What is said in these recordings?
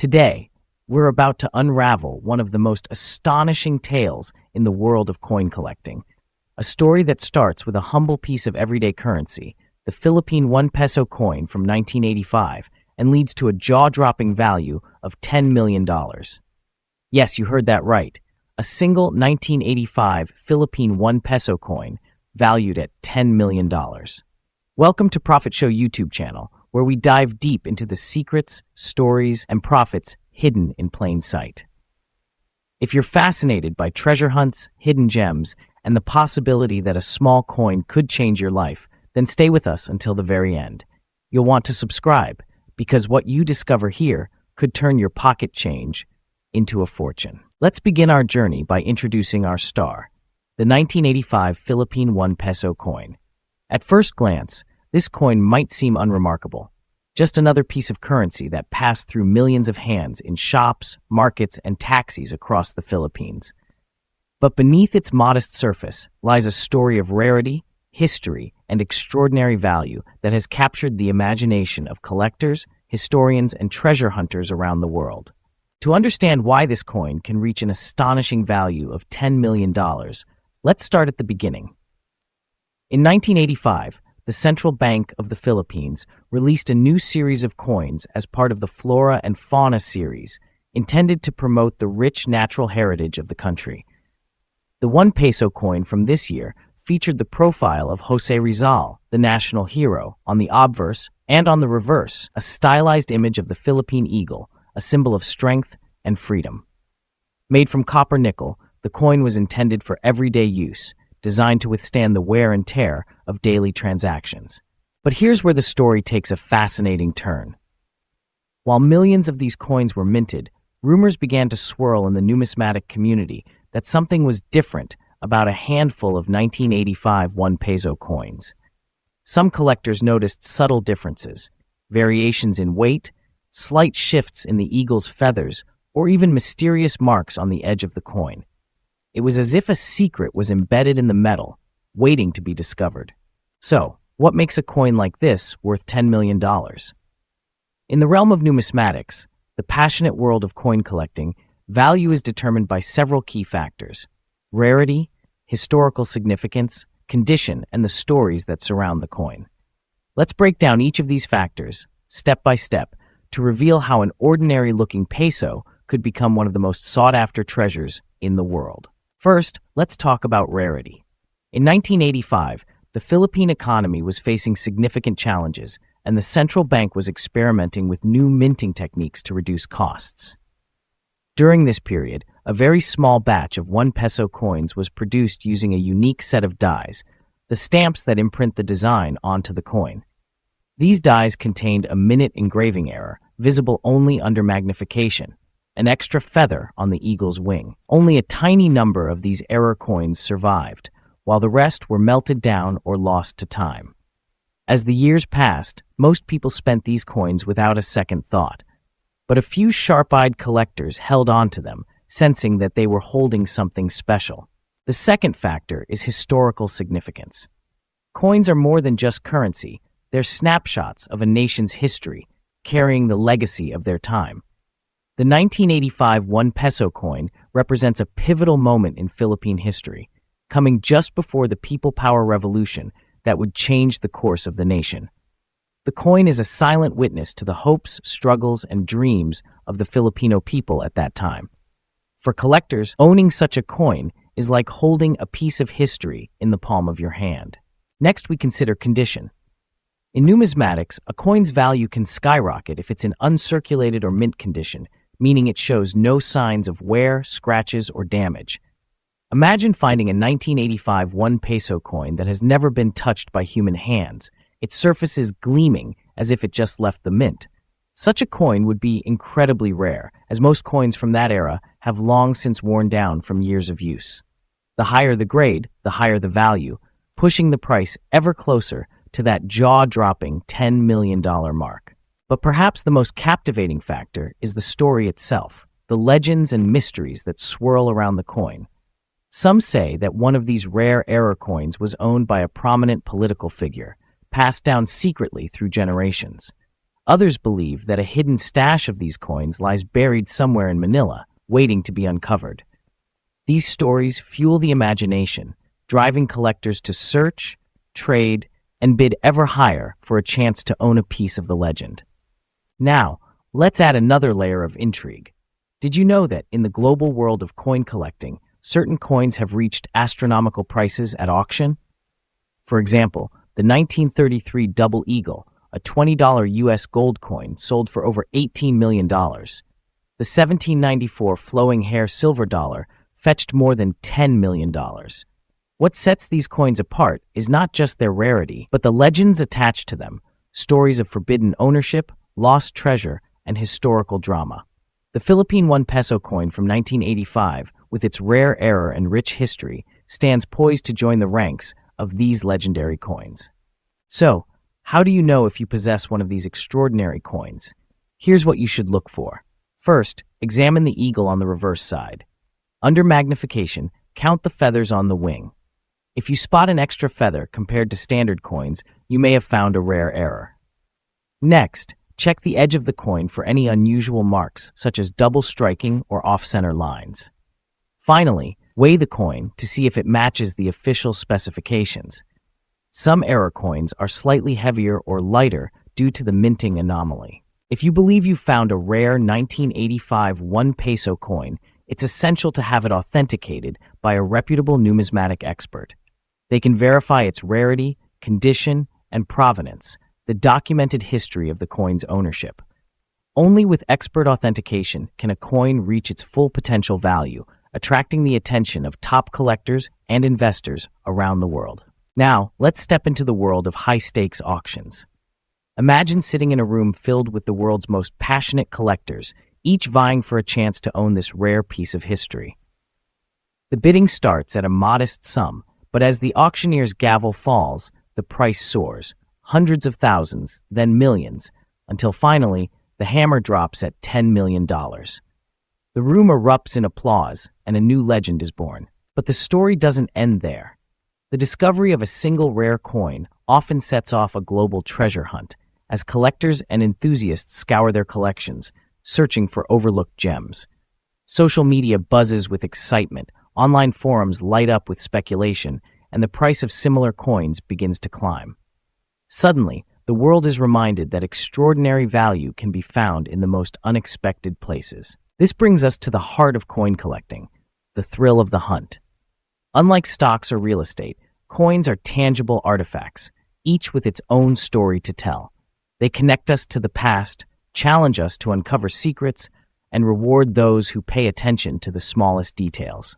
Today, we're about to unravel one of the most astonishing tales in the world of coin collecting. A story that starts with a humble piece of everyday currency, the Philippine 1 peso coin from 1985, and leads to a jaw-dropping value of $10 million. Yes, you heard that right. A single 1985 Philippine 1 peso coin valued at $10 million. Welcome to Profit Show YouTube channel, where we dive deep into the secrets, stories, and profits hidden in plain sight. If you're fascinated by treasure hunts, hidden gems, and the possibility that a small coin could change your life, then stay with us until the very end. You'll want to subscribe, because what you discover here could turn your pocket change into a fortune. Let's begin our journey by introducing our star, the 1985 Philippine 1 peso coin. At first glance, this coin might seem unremarkable, just another piece of currency that passed through millions of hands in shops, markets, and taxis across the Philippines. But beneath its modest surface lies a story of rarity, history, and extraordinary value that has captured the imagination of collectors, historians, and treasure hunters around the world. To understand why this coin can reach an astonishing value of $10 million, let's start at the beginning. In 1985, the Central Bank of the Philippines released a new series of coins as part of the Flora and Fauna series, intended to promote the rich natural heritage of the country. The 1 peso coin from this year featured the profile of Jose Rizal, the national hero, on the obverse, and on the reverse, a stylized image of the Philippine eagle, a symbol of strength and freedom. Made from copper nickel, the coin was intended for everyday use, designed to withstand the wear and tear of daily transactions. But here's where the story takes a fascinating turn. While millions of these coins were minted, rumors began to swirl in the numismatic community that something was different about a handful of 1985 1 peso coins. Some collectors noticed subtle differences, variations in weight, slight shifts in the eagle's feathers, or even mysterious marks on the edge of the coin. It was as if a secret was embedded in the metal, waiting to be discovered. So, what makes a coin like this worth $10 million? In the realm of numismatics, the passionate world of coin collecting, value is determined by several key factors: rarity, historical significance, condition, and the stories that surround the coin. Let's break down each of these factors, step by step, to reveal how an ordinary-looking peso could become one of the most sought-after treasures in the world. First, let's talk about rarity. In 1985, the Philippine economy was facing significant challenges, and the central bank was experimenting with new minting techniques to reduce costs. During this period, a very small batch of 1 peso coins was produced using a unique set of dies, the stamps that imprint the design onto the coin. These dies contained a minute engraving error, visible only under magnification, an extra feather on the eagle's wing. Only a tiny number of these error coins survived, while the rest were melted down or lost to time. As the years passed, most people spent these coins without a second thought, but a few sharp-eyed collectors held on to them, sensing that they were holding something special. The second factor is historical significance. Coins are more than just currency, they're snapshots of a nation's history, carrying the legacy of their time. The 1985 1 peso coin represents a pivotal moment in Philippine history, coming just before the People Power Revolution that would change the course of the nation. The coin is a silent witness to the hopes, struggles, and dreams of the Filipino people at that time. For collectors, owning such a coin is like holding a piece of history in the palm of your hand. Next, we consider condition. In numismatics, a coin's value can skyrocket if it's in uncirculated or mint condition, meaning it shows no signs of wear, scratches, or damage. Imagine finding a 1985 1 peso coin that has never been touched by human hands, its surface is gleaming as if it just left the mint. Such a coin would be incredibly rare, as most coins from that era have long since worn down from years of use. The higher the grade, the higher the value, pushing the price ever closer to that jaw-dropping $10 million mark. But perhaps the most captivating factor is the story itself, the legends and mysteries that swirl around the coin. Some say that one of these rare error coins was owned by a prominent political figure, passed down secretly through generations. Others believe that a hidden stash of these coins lies buried somewhere in Manila, waiting to be uncovered. These stories fuel the imagination, driving collectors to search, trade, and bid ever higher for a chance to own a piece of the legend. Now, let's add another layer of intrigue. Did you know that in the global world of coin collecting, certain coins have reached astronomical prices at auction? For example, the 1933 Double Eagle, a $20 US gold coin, sold for over $18 million. The 1794 Flowing Hair silver dollar fetched more than $10 million. What sets these coins apart is not just their rarity, but the legends attached to them, stories of forbidden ownership, lost treasure, and historical drama. The Philippine 1 peso coin from 1985, with its rare era and rich history, stands poised to join the ranks of these legendary coins. So, how do you know if you possess one of these extraordinary coins? Here's what you should look for. First, examine the eagle on the reverse side. Under magnification, count the feathers on the wing. If you spot an extra feather compared to standard coins, you may have found a rare error. Next, check the edge of the coin for any unusual marks, such as double striking or off-center lines. Finally, weigh the coin to see if it matches the official specifications. Some error coins are slightly heavier or lighter due to the minting anomaly. If you believe you found a rare 1985 1 peso coin, it's essential to have it authenticated by a reputable numismatic expert. They can verify its rarity, condition, and provenance, the documented history of the coin's ownership. Only with expert authentication can a coin reach its full potential value, attracting the attention of top collectors and investors around the world. Now, let's step into the world of high-stakes auctions. Imagine sitting in a room filled with the world's most passionate collectors, each vying for a chance to own this rare piece of history. The bidding starts at a modest sum, but as the auctioneer's gavel falls, the price soars, hundreds of thousands, then millions, until finally, the hammer drops at $10 million. The room erupts in applause, and a new legend is born. But the story doesn't end there. The discovery of a single rare coin often sets off a global treasure hunt, as collectors and enthusiasts scour their collections, searching for overlooked gems. Social media buzzes with excitement, online forums light up with speculation, and the price of similar coins begins to climb. Suddenly, the world is reminded that extraordinary value can be found in the most unexpected places. This brings us to the heart of coin collecting, the thrill of the hunt. Unlike stocks or real estate, coins are tangible artifacts, each with its own story to tell. They connect us to the past, challenge us to uncover secrets, and reward those who pay attention to the smallest details.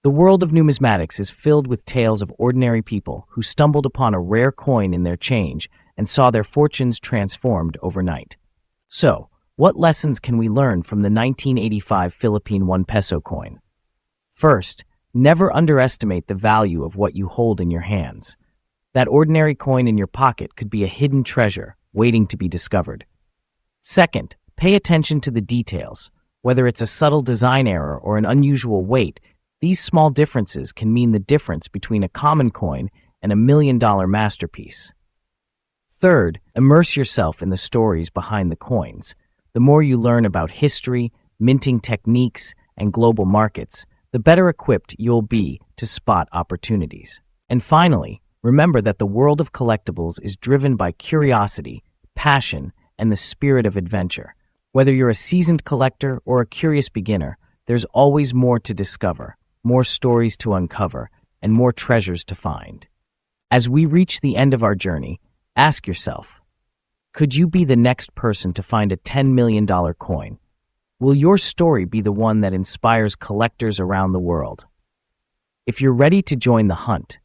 The world of numismatics is filled with tales of ordinary people who stumbled upon a rare coin in their change and saw their fortunes transformed overnight. So, what lessons can we learn from the 1985 Philippine 1 peso coin? First, never underestimate the value of what you hold in your hands. That ordinary coin in your pocket could be a hidden treasure waiting to be discovered. Second, pay attention to the details. Whether it's a subtle design error or an unusual weight, these small differences can mean the difference between a common coin and a $1 million masterpiece. Third, immerse yourself in the stories behind the coins. The more you learn about history, minting techniques, and global markets, the better equipped you'll be to spot opportunities. And finally, remember that the world of collectibles is driven by curiosity, passion, and the spirit of adventure. Whether you're a seasoned collector or a curious beginner, there's always more to discover, more stories to uncover, and more treasures to find. As we reach the end of our journey, ask yourself, could you be the next person to find a $10 million coin? Will your story be the one that inspires collectors around the world? If you're ready to join the hunt,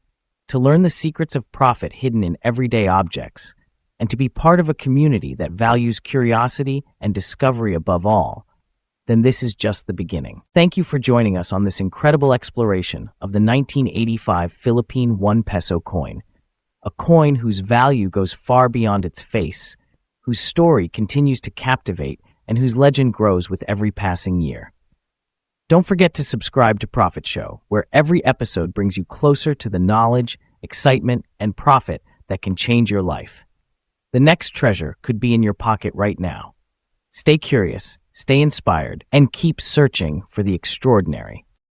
to learn the secrets of profit hidden in everyday objects, and to be part of a community that values curiosity and discovery above all, then this is just the beginning. Thank you for joining us on this incredible exploration of the 1985 Philippine 1 peso coin, a coin whose value goes far beyond its face, whose story continues to captivate, and whose legend grows with every passing year. Don't forget to subscribe to Profit Show, where every episode brings you closer to the knowledge, excitement, and profit that can change your life. The next treasure could be in your pocket right now. Stay curious, stay inspired, and keep searching for the extraordinary.